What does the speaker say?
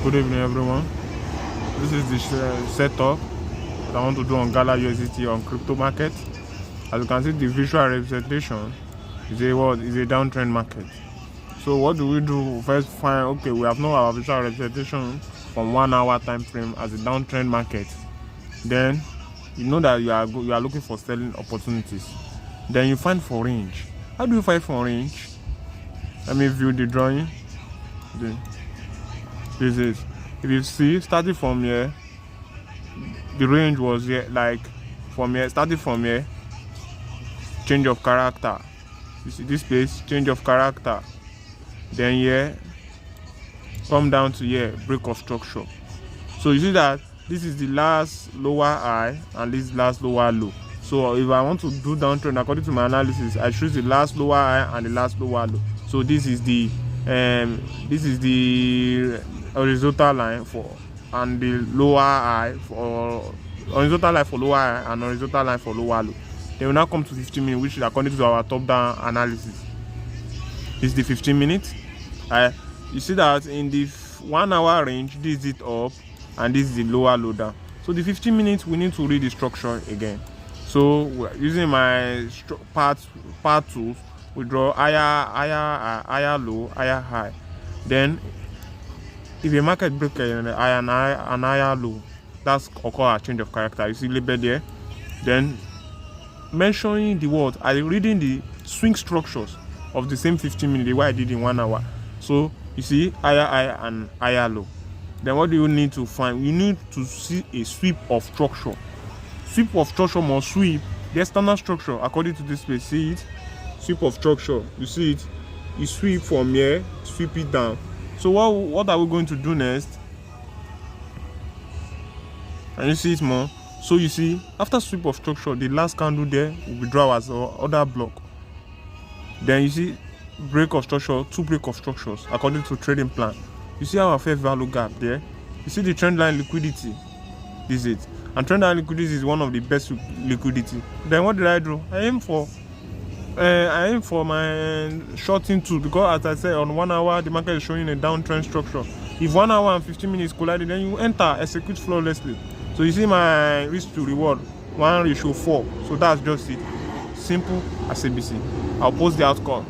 Good evening, everyone. This is the setup that I want to do on Gala USDT on crypto market. As you can see, the visual representation is a downtrend market. So what do? We first find, okay, we have known our visual representation from 1 hour time frame as a downtrend market. Then you know that you are looking for selling opportunities. Then you find for range. How do you find for range? Let me view the drawing. This is, if you see, starting from here, the range was here, like from here, starting from here, change of character. You see this place, change of character. Then here, come down to here, break of structure. So you see that this is the last lower high and this last lower low. So if I want to do downtrend according to my analysis, I choose the last lower high and the last lower low. So this is the horizontal line for, and the lower high for horizontal line for lower high and horizontal line for lower low. Then we now come to 15 minutes, which is according to our top-down analysis. This is the 15 minutes. You see that in the 1 hour range, this is it up and this is the lower low down. So the 15 minutes, we need to read the structure again. So we're using my part tools, we draw higher low, higher high. Then if a market break an higher low, that's occur a change of character. You see label there. Then mentioning the word, I'm reading the swing structures of the same 15 minutes, the way I did in 1 hour. So you see higher high and higher low. Then what do you need to find? You need to see a sweep of structure. Sweep of structure must sweep the external structure according to this place. See it? Sweep of structure. You see it? You sweep from here, sweep it down. So what are we going to do next? Can you see it more? So you see, after sweep of structure, the last candle there will be drawn as other block. Then you see break of structure, 2 break of structures according to trading plan. You see our fair value gap there. You see the trend line liquidity. This is it. And trend line liquidity is one of the best liquidity. Then what did I do? I aim for my shorting tool, because as I said, on 1 hour the market is showing a downtrend structure. If 1 hour and 15 minutes collided, then you enter, execute flawlessly. So you see my risk to reward 1:4. So that's just it. Simple as ABC. I'll post the outcome.